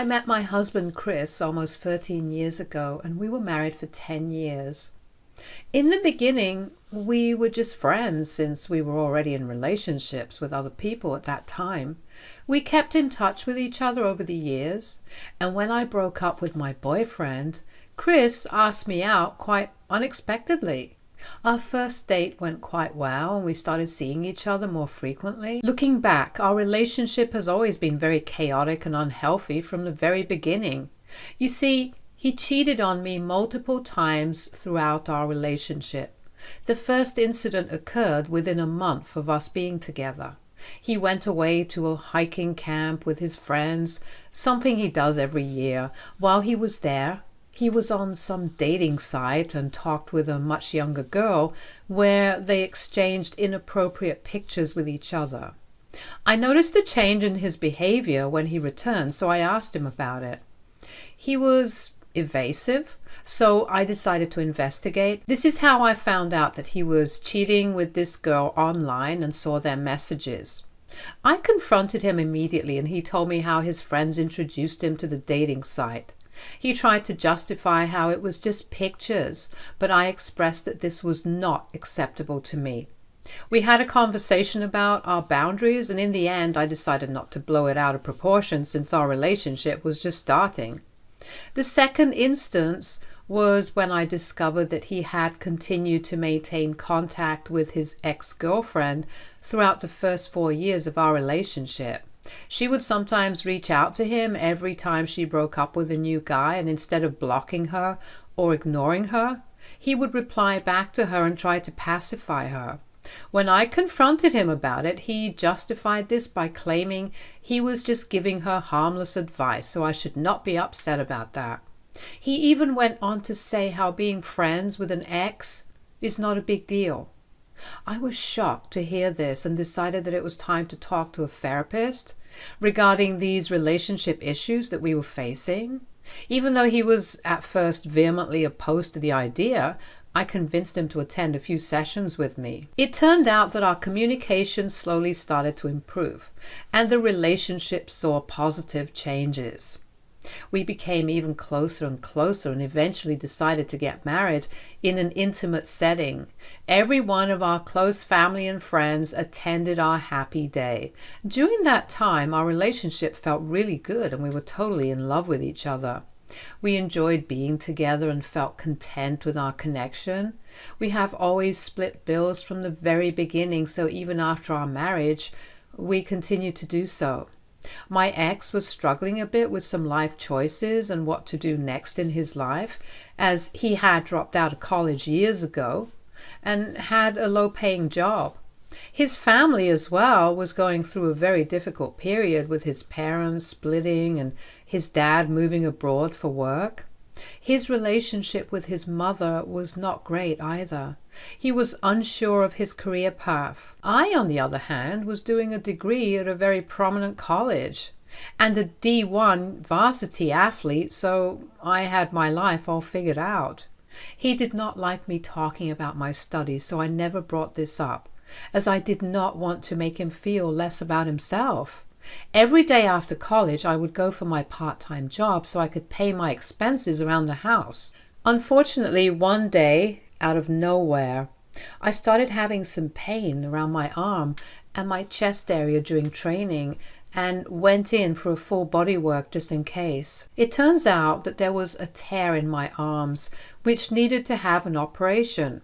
I met my husband Chris almost 13 years ago, and we were married for 10 years. In the beginning, we were just friends since we were already in relationships with other people at that time. We kept in touch with each other over the years, and when I broke up with my boyfriend, Chris asked me out quite unexpectedly. Our first date went quite well and we started seeing each other more frequently. Looking back, our relationship has always been very chaotic and unhealthy from the very beginning. You see, he cheated on me multiple times throughout our relationship. The first incident occurred within a month of us being together. He went away to a hiking camp with his friends, something he does every year. While he was there, he was on some dating site and talked with a much younger girl where they exchanged inappropriate pictures with each other. I noticed a change in his behavior when he returned, so I asked him about it. He was evasive, so I decided to investigate. This is how I found out that he was cheating with this girl online and saw their messages. I confronted him immediately and he told me how his friends introduced him to the dating site. He tried to justify how it was just pictures, but I expressed that this was not acceptable to me. We had a conversation about our boundaries, and in the end I decided not to blow it out of proportion since our relationship was just starting. The second instance was when I discovered that he had continued to maintain contact with his ex-girlfriend throughout the first 4 years of our relationship. She would sometimes reach out to him every time she broke up with a new guy, and instead of blocking her or ignoring her, he would reply back to her and try to pacify her. When I confronted him about it, he justified this by claiming he was just giving her harmless advice, so I should not be upset about that. He even went on to say how being friends with an ex is not a big deal. I was shocked to hear this and decided that it was time to talk to a therapist regarding these relationship issues that we were facing. Even though he was at first vehemently opposed to the idea, I convinced him to attend a few sessions with me. It turned out that our communication slowly started to improve, and the relationship saw positive changes. We became even closer and closer and eventually decided to get married in an intimate setting. Every one of our close family and friends attended our happy day. During that time, our relationship felt really good and we were totally in love with each other. We enjoyed being together and felt content with our connection. We have always split bills from the very beginning, so even after our marriage, we continue to do so. My ex was struggling a bit with some life choices and what to do next in his life, as he had dropped out of college years ago and had a low-paying job. His family as well was going through a very difficult period with his parents splitting and his dad moving abroad for work. His relationship with his mother was not great either. He was unsure of his career path. I, on the other hand, was doing a degree at a very prominent college and a D1 varsity athlete, so I had my life all figured out. He did not like me talking about my studies, so I never brought this up, as I did not want to make him feel less about himself. Every day after college, I would go for my part-time job so I could pay my expenses around the house. Unfortunately, one day, out of nowhere, I started having some pain around my arm and my chest area during training and went in for a full body work just in case. It turns out that there was a tear in my arms which needed to have an operation.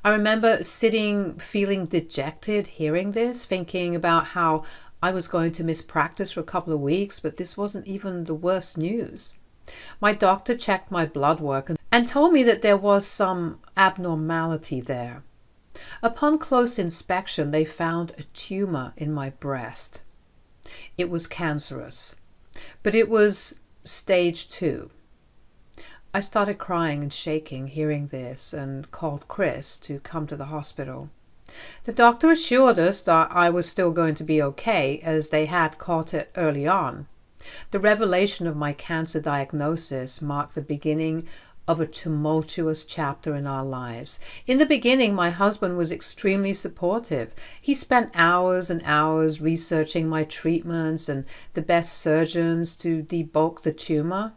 I remember sitting feeling dejected hearing this, thinking about how I was going to miss practice for a couple of weeks, but this wasn't even the worst news. My doctor checked my blood work and told me that there was some abnormality there. Upon close inspection, they found a tumor in my breast. It was cancerous, but it was stage 2. I started crying and shaking hearing this and called Chris to come to the hospital. The doctor assured us that I was still going to be okay, as they had caught it early on. The revelation of my cancer diagnosis marked the beginning of a tumultuous chapter in our lives. In the beginning, my husband was extremely supportive. He spent hours and hours researching my treatments and the best surgeons to debulk the tumor.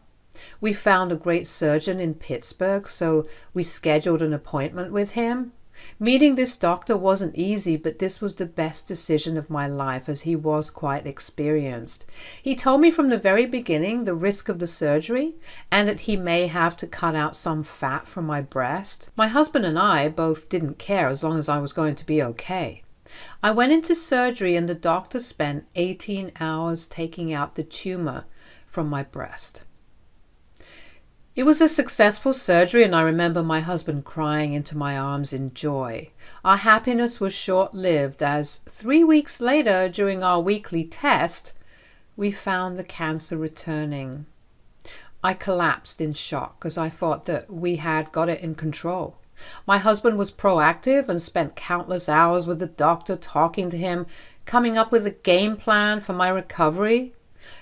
We found a great surgeon in Pittsburgh, so we scheduled an appointment with him. Meeting this doctor wasn't easy, but this was the best decision of my life as he was quite experienced. He told me from the very beginning the risk of the surgery and that he may have to cut out some fat from my breast. My husband and I both didn't care as long as I was going to be okay. I went into surgery and the doctor spent 18 hours taking out the tumor from my breast. It was a successful surgery, and I remember my husband crying into my arms in joy. Our happiness was short-lived as 3 weeks later, during our weekly test, we found the cancer returning. I collapsed in shock as I thought that we had got it in control. My husband was proactive and spent countless hours with the doctor, talking to him, coming up with a game plan for my recovery.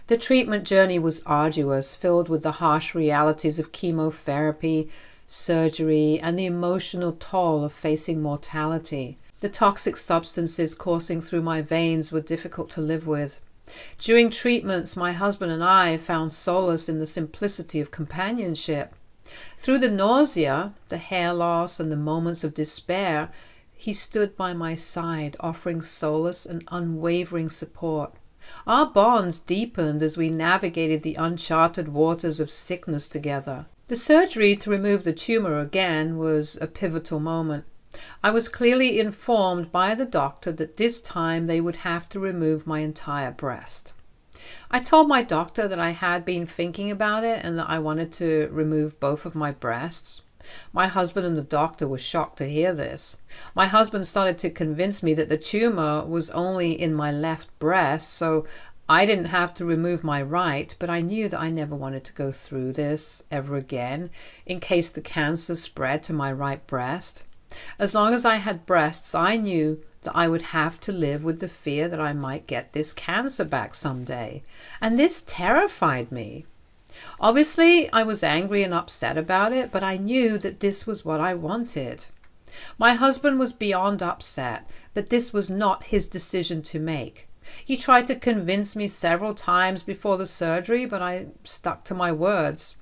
The treatment journey was arduous, filled with the harsh realities of chemotherapy, surgery, and the emotional toll of facing mortality. The toxic substances coursing through my veins were difficult to live with. During treatments, my husband and I found solace in the simplicity of companionship. Through the nausea, the hair loss, and the moments of despair, he stood by my side, offering solace and unwavering support. Our bonds deepened as we navigated the uncharted waters of sickness together. The surgery to remove the tumor again was a pivotal moment. I was clearly informed by the doctor that this time they would have to remove my entire breast. I told my doctor that I had been thinking about it and that I wanted to remove both of my breasts. My husband and the doctor were shocked to hear this. My husband started to convince me that the tumor was only in my left breast, so I didn't have to remove my right, but I knew that I never wanted to go through this ever again in case the cancer spread to my right breast. As long as I had breasts, I knew that I would have to live with the fear that I might get this cancer back someday, and this terrified me. Obviously, I was angry and upset about it, but I knew that this was what I wanted. My husband was beyond upset, but this was not his decision to make. He tried to convince me several times before the surgery, but I stuck to my words.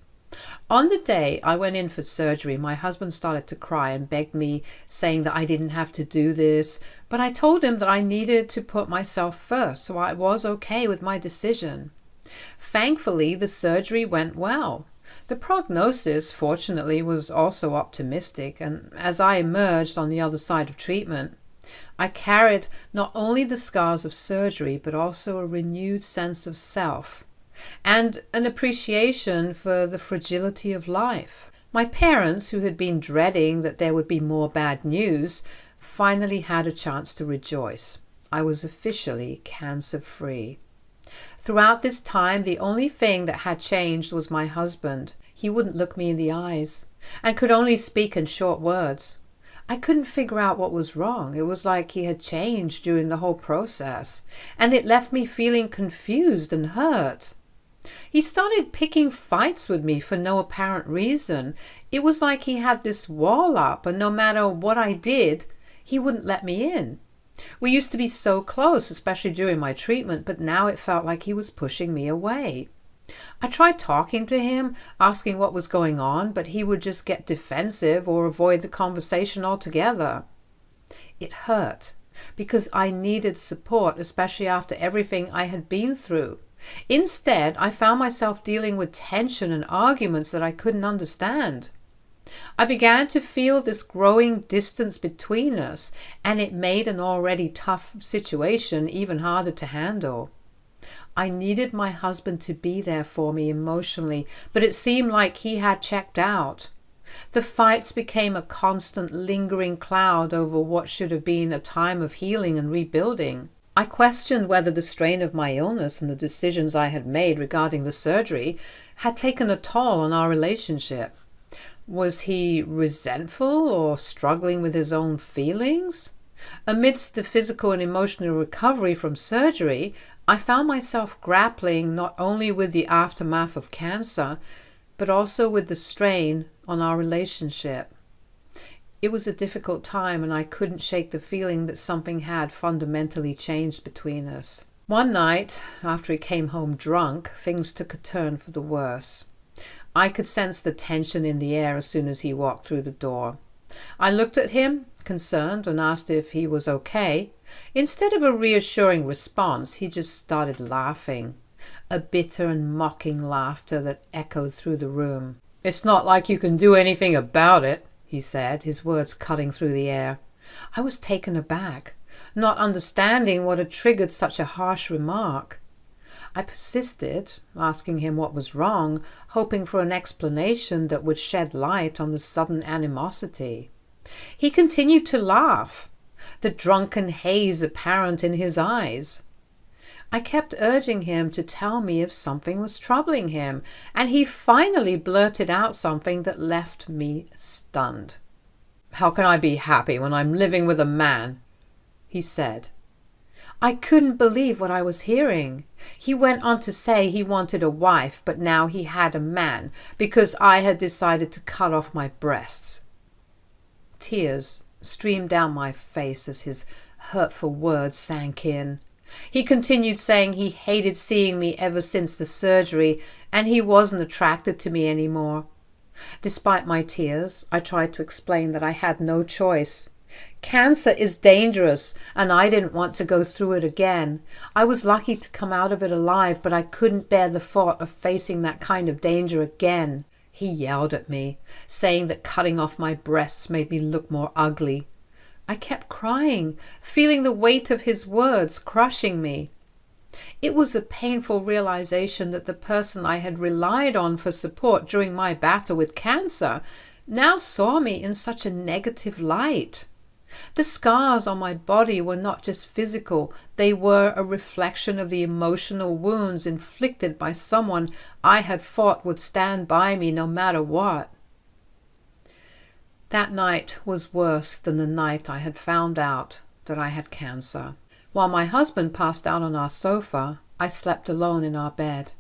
On the day I went in for surgery, my husband started to cry and begged me, saying that I didn't have to do this, but I told him that I needed to put myself first, so I was okay with my decision. Thankfully, the surgery went well. The prognosis, fortunately, was also optimistic, and as I emerged on the other side of treatment, I carried not only the scars of surgery, but also a renewed sense of self and an appreciation for the fragility of life. My parents, who had been dreading that there would be more bad news, finally had a chance to rejoice. I was officially cancer-free. Throughout this time, the only thing that had changed was my husband. He wouldn't look me in the eyes and could only speak in short words. I couldn't figure out what was wrong. It was like he had changed during the whole process, and it left me feeling confused and hurt. He started picking fights with me for no apparent reason. It was like he had this wall up, and no matter what I did, he wouldn't let me in. We used to be so close, especially during my treatment, but now it felt like he was pushing me away. I tried talking to him, asking what was going on, but he would just get defensive or avoid the conversation altogether. It hurt, because I needed support, especially after everything I had been through. Instead, I found myself dealing with tension and arguments that I couldn't understand. I began to feel this growing distance between us, and it made an already tough situation even harder to handle. I needed my husband to be there for me emotionally, but it seemed like he had checked out. The fights became a constant lingering cloud over what should have been a time of healing and rebuilding. I questioned whether the strain of my illness and the decisions I had made regarding the surgery had taken a toll on our relationship. Was he resentful or struggling with his own feelings? Amidst the physical and emotional recovery from surgery, I found myself grappling not only with the aftermath of cancer, but also with the strain on our relationship. It was a difficult time, and I couldn't shake the feeling that something had fundamentally changed between us. One night, after he came home drunk, things took a turn for the worse. I could sense the tension in the air as soon as he walked through the door. I looked at him, concerned, and asked if he was okay. Instead of a reassuring response, he just started laughing, a bitter and mocking laughter that echoed through the room. "It's not like you can do anything about it," he said, his words cutting through the air. I was taken aback, not understanding what had triggered such a harsh remark. I persisted, asking him what was wrong, hoping for an explanation that would shed light on the sudden animosity. He continued to laugh, the drunken haze apparent in his eyes. I kept urging him to tell me if something was troubling him, and he finally blurted out something that left me stunned. "How can I be happy when I'm living with a man?" he said. I couldn't believe what I was hearing. He went on to say he wanted a wife, but now he had a man because I had decided to cut off my breasts. Tears streamed down my face as his hurtful words sank in. He continued saying he hated seeing me ever since the surgery, and he wasn't attracted to me anymore. Despite my tears, I tried to explain that I had no choice. Cancer is dangerous, and I didn't want to go through it again. I was lucky to come out of it alive, but I couldn't bear the thought of facing that kind of danger again. He yelled at me, saying that cutting off my breasts made me look more ugly. I kept crying, feeling the weight of his words crushing me. It was a painful realization that the person I had relied on for support during my battle with cancer now saw me in such a negative light. The scars on my body were not just physical, they were a reflection of the emotional wounds inflicted by someone I had thought would stand by me no matter what. That night was worse than the night I had found out that I had cancer. While my husband passed out on our sofa, I slept alone in our bed.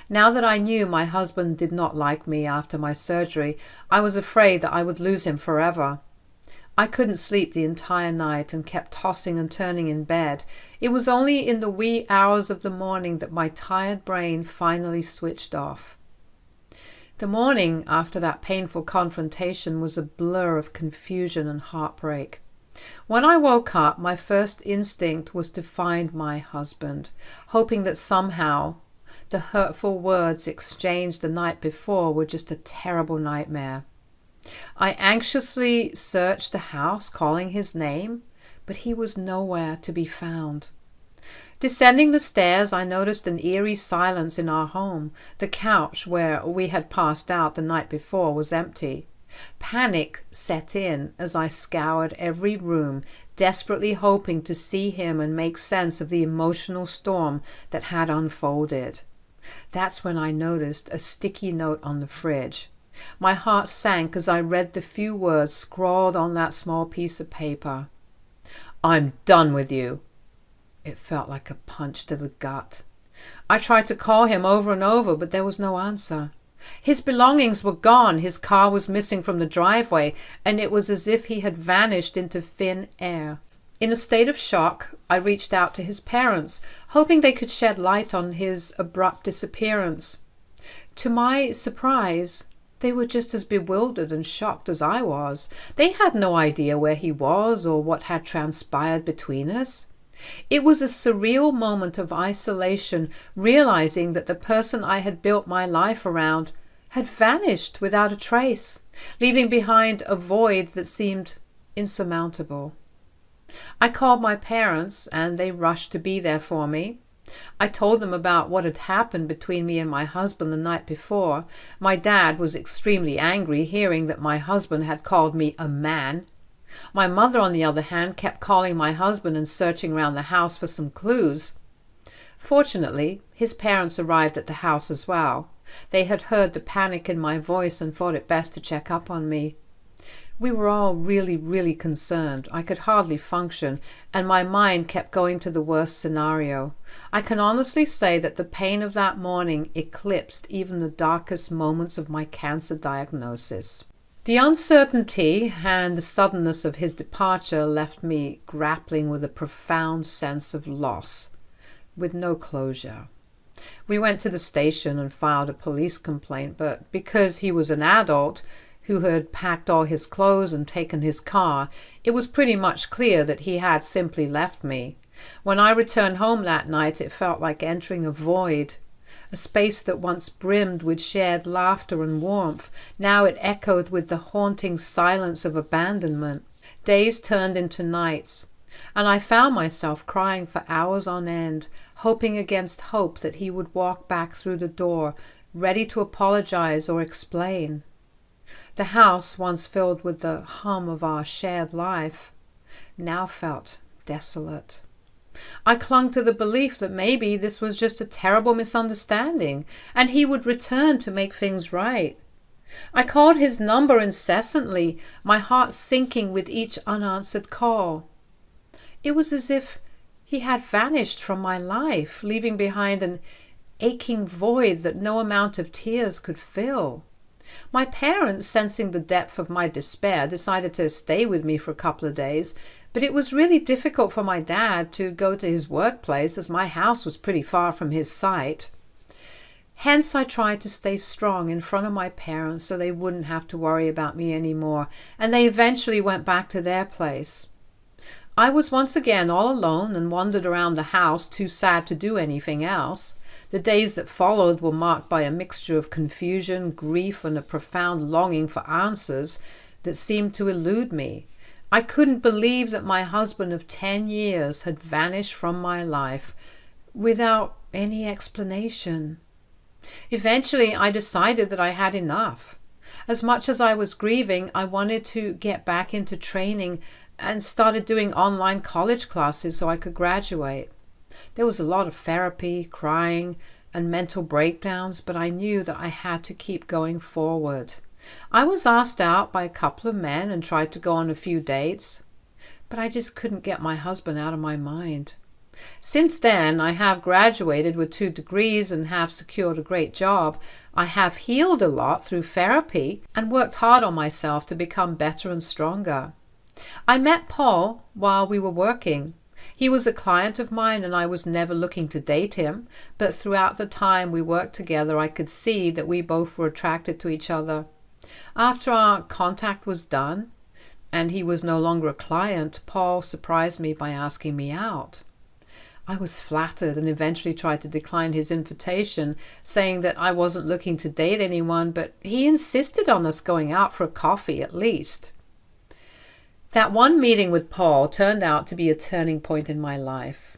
Now that I knew my husband did not like me after my surgery, I was afraid that I would lose him forever. I couldn't sleep the entire night and kept tossing and turning in bed. It was only in the wee hours of the morning that my tired brain finally switched off. The morning after that painful confrontation was a blur of confusion and heartbreak. When I woke up, my first instinct was to find my husband, hoping that somehow the hurtful words exchanged the night before were just a terrible nightmare. I anxiously searched the house, calling his name, but he was nowhere to be found. Descending the stairs, I noticed an eerie silence in our home. The couch where we had passed out the night before was empty. Panic set in as I scoured every room, desperately hoping to see him and make sense of the emotional storm that had unfolded. That's when I noticed a sticky note on the fridge. My heart sank as I read the few words scrawled on that small piece of paper. "I'm done with you." It felt like a punch to the gut. I tried to call him over and over, but there was no answer. His belongings were gone, his car was missing from the driveway, and it was as if he had vanished into thin air. In a state of shock, I reached out to his parents, hoping they could shed light on his abrupt disappearance. To my surprise, they were just as bewildered and shocked as I was. They had no idea where he was or what had transpired between us. It was a surreal moment of isolation, realizing that the person I had built my life around had vanished without a trace, leaving behind a void that seemed insurmountable. I called my parents, and they rushed to be there for me. I told them about what had happened between me and my husband the night before. My dad was extremely angry hearing that my husband had called me a man. My mother, on the other hand, kept calling my husband and searching around the house for some clues. Fortunately, his parents arrived at the house as well. They had heard the panic in my voice and thought it best to check up on me. We were all really concerned. I could hardly function, and my mind kept going to the worst scenario. I can honestly say that the pain of that morning eclipsed even the darkest moments of my cancer diagnosis. The uncertainty and the suddenness of his departure left me grappling with a profound sense of loss, with no closure. We went to the station and filed a police complaint, but because he was an adult who had packed all his clothes and taken his car, it was pretty much clear that he had simply left me. When I returned home that night, it felt like entering a void. A space that once brimmed with shared laughter and warmth, now it echoed with the haunting silence of abandonment. Days turned into nights, and I found myself crying for hours on end, hoping against hope that he would walk back through the door, ready to apologize or explain. The house, once filled with the hum of our shared life, now felt desolate. I clung to the belief that maybe this was just a terrible misunderstanding, and he would return to make things right. I called his number incessantly, my heart sinking with each unanswered call. It was as if he had vanished from my life, leaving behind an aching void that no amount of tears could fill. My parents, sensing the depth of my despair, decided to stay with me for a couple of days, but it was really difficult for my dad to go to his workplace as my house was pretty far from his site. Hence, I tried to stay strong in front of my parents so they wouldn't have to worry about me anymore, and they eventually went back to their place. I was once again all alone and wandered around the house, too sad to do anything else. The days that followed were marked by a mixture of confusion, grief, and a profound longing for answers that seemed to elude me. I couldn't believe that my husband of 10 years had vanished from my life without any explanation. Eventually, I decided that I had enough. As much as I was grieving, I wanted to get back into training and started doing online college classes so I could graduate. There was a lot of therapy, crying, and mental breakdowns, but I knew that I had to keep going forward. I was asked out by a couple of men and tried to go on a few dates, but I just couldn't get my husband out of my mind. Since then, I have graduated with 2 degrees and have secured a great job. I have healed a lot through therapy and worked hard on myself to become better and stronger. I met Paul while we were working. He was a client of mine and I was never looking to date him, but throughout the time we worked together, I could see that we both were attracted to each other. After our contact was done, and he was no longer a client, Paul surprised me by asking me out. I was flattered and eventually tried to decline his invitation, saying that I wasn't looking to date anyone, but he insisted on us going out for a coffee at least. That one meeting with Paul turned out to be a turning point in my life.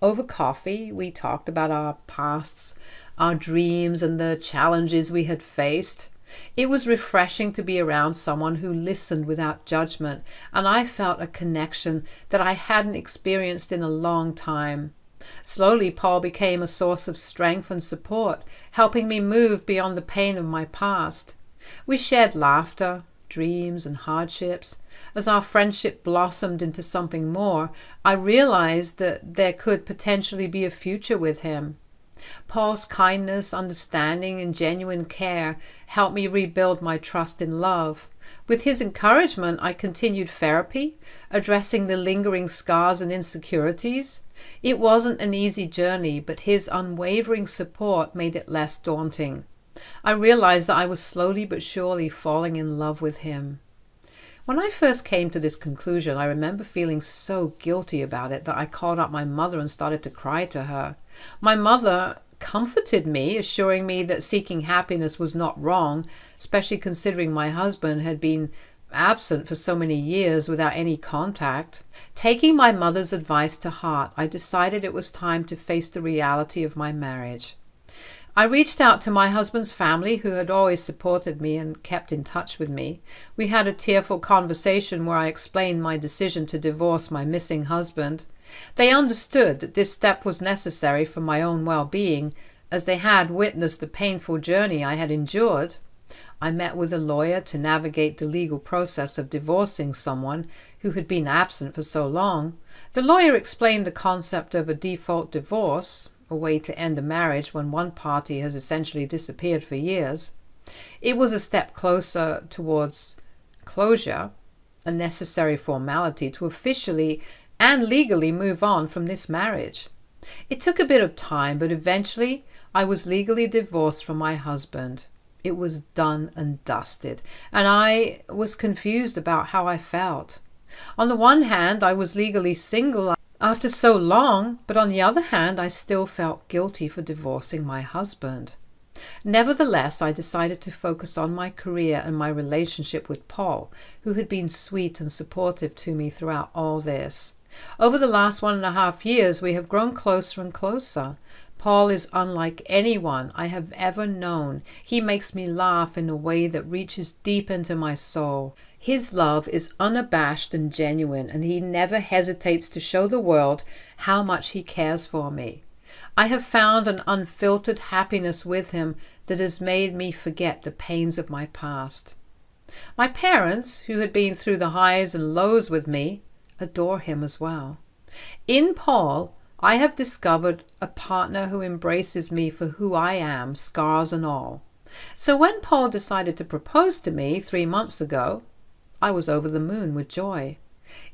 Over coffee, we talked about our pasts, our dreams, and the challenges we had faced. It was refreshing to be around someone who listened without judgment, and I felt a connection that I hadn't experienced in a long time. Slowly, Paul became a source of strength and support, helping me move beyond the pain of my past. We shared laughter, dreams, and hardships. As our friendship blossomed into something more, I realized that there could potentially be a future with him. Paul's kindness, understanding, and genuine care helped me rebuild my trust in love. With his encouragement, I continued therapy, addressing the lingering scars and insecurities. It wasn't an easy journey, but his unwavering support made it less daunting. I realized that I was slowly but surely falling in love with him. When I first came to this conclusion, I remember feeling so guilty about it that I called up my mother and started to cry to her. My mother comforted me, assuring me that seeking happiness was not wrong, especially considering my husband had been absent for so many years without any contact. Taking my mother's advice to heart, I decided it was time to face the reality of my marriage. I reached out to my husband's family, who had always supported me and kept in touch with me. We had a tearful conversation where I explained my decision to divorce my missing husband. They understood that this step was necessary for my own well-being, as they had witnessed the painful journey I had endured. I met with a lawyer to navigate the legal process of divorcing someone who had been absent for so long. The lawyer explained the concept of a default divorce, a way to end a marriage when one party has essentially disappeared for years. It was a step closer towards closure, a necessary formality to officially and legally move on from this marriage. It took a bit of time, but eventually I was legally divorced from my husband. It was done and dusted, and I was confused about how I felt. On the one hand, I was legally single after so long, but on the other hand, I still felt guilty for divorcing my husband. Nevertheless, I decided to focus on my career and my relationship with Paul, who had been sweet and supportive to me throughout all this. Over the last 1.5 years, we have grown closer and closer. Paul is unlike anyone I have ever known. He makes me laugh in a way that reaches deep into my soul. His love is unabashed and genuine, and he never hesitates to show the world how much he cares for me. I have found an unfiltered happiness with him that has made me forget the pains of my past. My parents, who had been through the highs and lows with me, adore him as well. In Paul, I have discovered a partner who embraces me for who I am, scars and all. So when Paul decided to propose to me 3 months ago, I was over the moon with joy.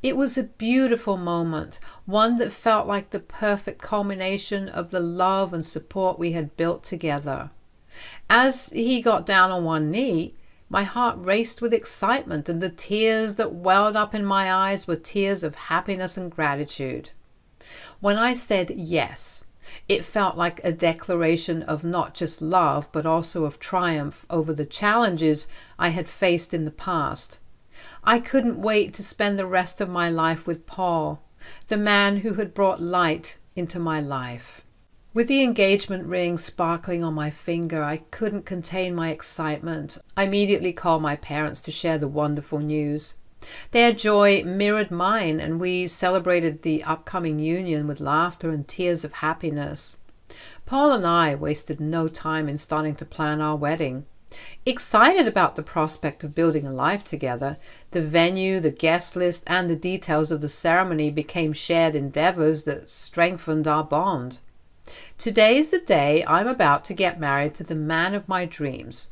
It was a beautiful moment, one that felt like the perfect culmination of the love and support we had built together. As he got down on one knee, my heart raced with excitement, and the tears that welled up in my eyes were tears of happiness and gratitude. When I said yes, it felt like a declaration of not just love, but also of triumph over the challenges I had faced in the past. I couldn't wait to spend the rest of my life with Paul, the man who had brought light into my life. With the engagement ring sparkling on my finger, I couldn't contain my excitement. I immediately called my parents to share the wonderful news. Their joy mirrored mine, and we celebrated the upcoming union with laughter and tears of happiness. Paul and I wasted no time in starting to plan our wedding. Excited about the prospect of building a life together, the venue, the guest list, and the details of the ceremony became shared endeavors that strengthened our bond. Today's the day I'm about to get married to the man of my dreams.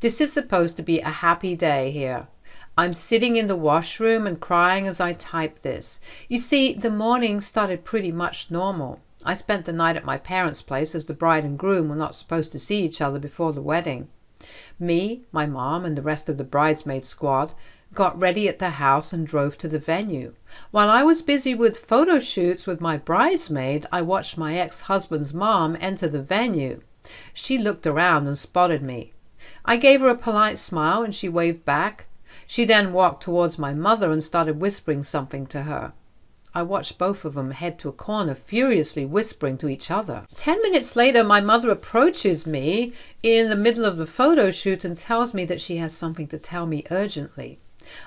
This is supposed to be a happy day here. I'm sitting in the washroom and crying as I type this. You see, the morning started pretty much normal. I spent the night at my parents' place as the bride and groom were not supposed to see each other before the wedding. Me, my mom, and the rest of the bridesmaid squad got ready at the house and drove to the venue. While I was busy with photo shoots with my bridesmaid, I watched my ex-husband's mom enter the venue. She looked around and spotted me. I gave her a polite smile and she waved back. She then walked towards my mother and started whispering something to her. I watched both of them head to a corner, furiously whispering to each other. 10 minutes later, my mother approaches me in the middle of the photo shoot and tells me that she has something to tell me urgently.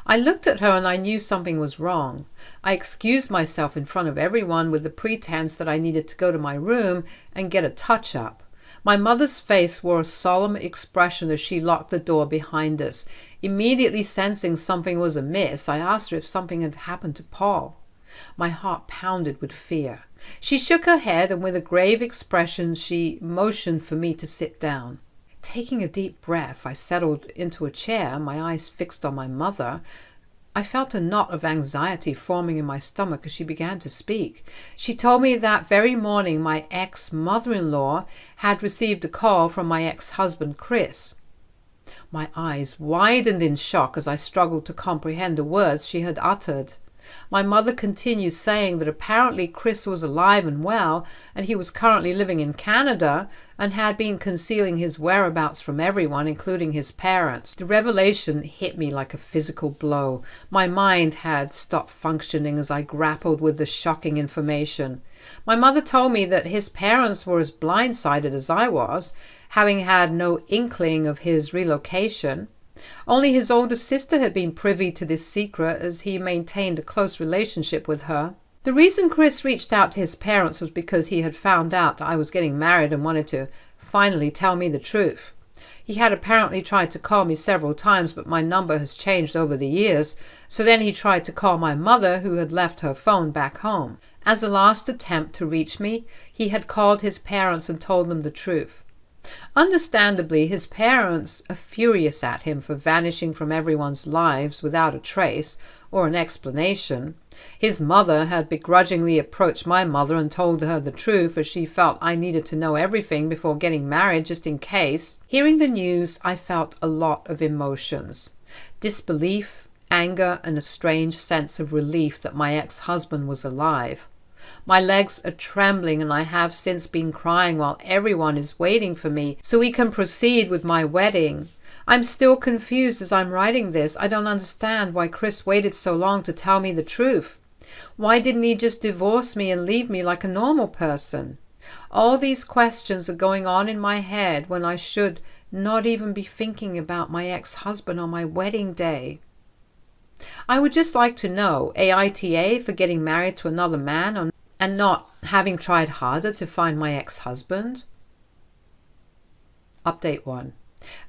I looked at her and I knew something was wrong. I excused myself in front of everyone with the pretense that I needed to go to my room and get a touch-up. My mother's face wore a solemn expression as she locked the door behind us. Immediately sensing something was amiss, I asked her if something had happened to Paul. My heart pounded with fear. She shook her head and with a grave expression she motioned for me to sit down. Taking a deep breath, I settled into a chair, my eyes fixed on my mother. I felt a knot of anxiety forming in my stomach as she began to speak. She told me that very morning my ex-mother-in-law had received a call from my ex-husband Chris. My eyes widened in shock as I struggled to comprehend the words she had uttered. My mother continued saying that apparently Chris was alive and well, and he was currently living in Canada and had been concealing his whereabouts from everyone, including his parents. The revelation hit me like a physical blow. My mind had stopped functioning as I grappled with the shocking information. My mother told me that his parents were as blindsided as I was, having had no inkling of his relocation. Only his older sister had been privy to this secret, as he maintained a close relationship with her. The reason Chris reached out to his parents was because he had found out that I was getting married and wanted to finally tell me the truth. He had apparently tried to call me several times, but my number has changed over the years, so then he tried to call my mother, who had left her phone back home. As a last attempt to reach me, he had called his parents and told them the truth. Understandably, his parents are furious at him for vanishing from everyone's lives without a trace or an explanation. His mother had begrudgingly approached my mother and told her the truth, as she felt I needed to know everything before getting married just in case. Hearing the news, I felt a lot of emotions. Disbelief, anger, and a strange sense of relief that my ex-husband was alive. My legs are trembling, and I have since been crying while everyone is waiting for me so we can proceed with my wedding. I'm still confused as I'm writing this. I don't understand why Chris waited so long to tell me the truth. Why didn't he just divorce me and leave me like a normal person? All these questions are going on in my head when I should not even be thinking about my ex-husband on my wedding day. I would just like to know, AITA for getting married to another man and not having tried harder to find my ex-husband? Update 1.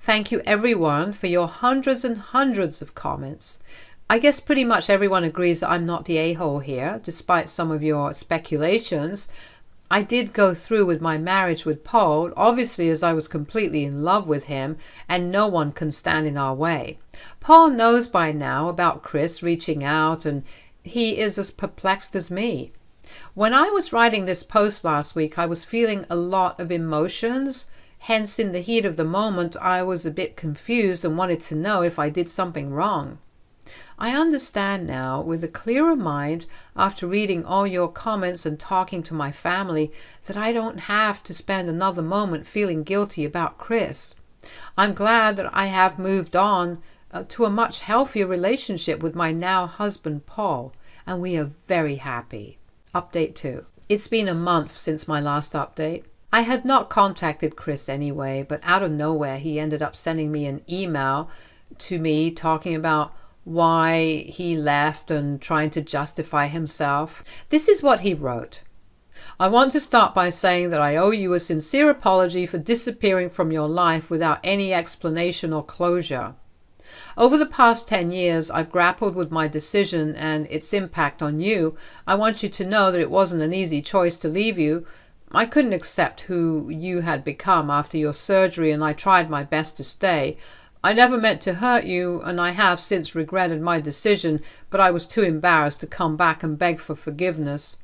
Thank you everyone for your hundreds and hundreds of comments. I guess pretty much everyone agrees that I'm not the a-hole here, despite some of your speculations. I did go through with my marriage with Paul, obviously, as I was completely in love with him, and no one can stand in our way. Paul knows by now about Chris reaching out, and he is as perplexed as me. When I was writing this post last week, I was feeling a lot of emotions. Hence, in the heat of the moment, I was a bit confused and wanted to know if I did something wrong. I understand now, with a clearer mind, after reading all your comments and talking to my family, that I don't have to spend another moment feeling guilty about Chris. I'm glad that I have moved on to a much healthier relationship with my now husband Paul, and we are very happy. Update 2. It's been a month since my last update. I had not contacted Chris anyway, but out of nowhere he ended up sending me an email to me talking about why he left and trying to justify himself. This is what he wrote. I want to start by saying that I owe you a sincere apology for disappearing from your life without any explanation or closure. Over the past 10 years, I've grappled with my decision and its impact on you. I want you to know that it wasn't an easy choice to leave you. I couldn't accept who you had become after your surgery, and I tried my best to stay. I never meant to hurt you, and I have since regretted my decision, but I was too embarrassed to come back and beg for forgiveness.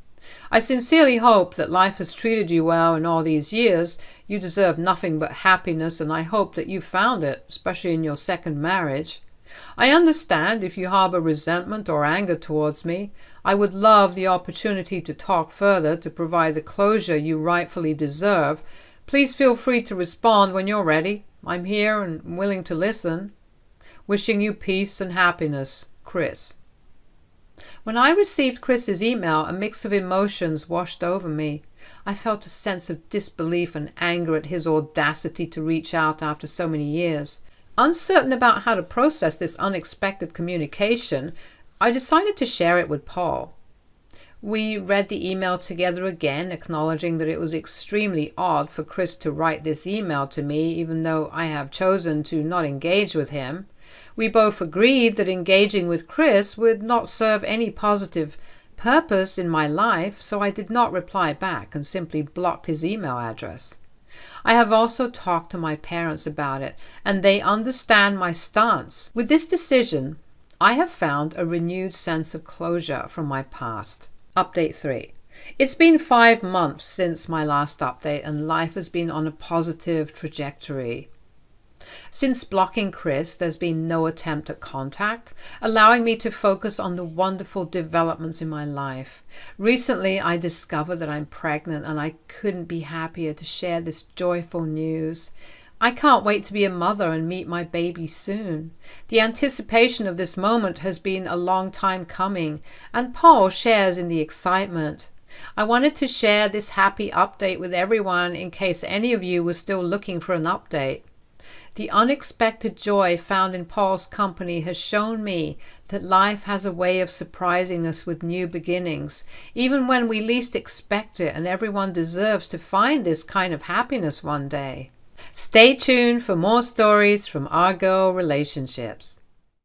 I sincerely hope that life has treated you well in all these years. You deserve nothing but happiness, and I hope that you found it, especially in your second marriage. I understand if you harbor resentment or anger towards me. I would love the opportunity to talk further to provide the closure you rightfully deserve. Please feel free to respond when you're ready. I'm here and willing to listen. Wishing you peace and happiness, Chris. When I received Chris's email, a mix of emotions washed over me. I felt a sense of disbelief and anger at his audacity to reach out after so many years. Uncertain about how to process this unexpected communication, I decided to share it with Paul. We read the email together again, acknowledging that it was extremely odd for Chris to write this email to me, even though I have chosen to not engage with him. We both agreed that engaging with Chris would not serve any positive purpose in my life, so I did not reply back and simply blocked his email address. I have also talked to my parents about it, and they understand my stance. With this decision, I have found a renewed sense of closure from my past. Update 3. It's been 5 months since my last update, and life has been on a positive trajectory. Since blocking Chris, there's been no attempt at contact, allowing me to focus on the wonderful developments in my life. Recently, I discovered that I'm pregnant, and I couldn't be happier to share this joyful news. I can't wait to be a mother and meet my baby soon. The anticipation of this moment has been a long time coming, and Paul shares in the excitement. I wanted to share this happy update with everyone in case any of you were still looking for an update. The unexpected joy found in Paul's company has shown me that life has a way of surprising us with new beginnings, even when we least expect it, and everyone deserves to find this kind of happiness one day. Stay tuned for more stories from Our Girl Relationships.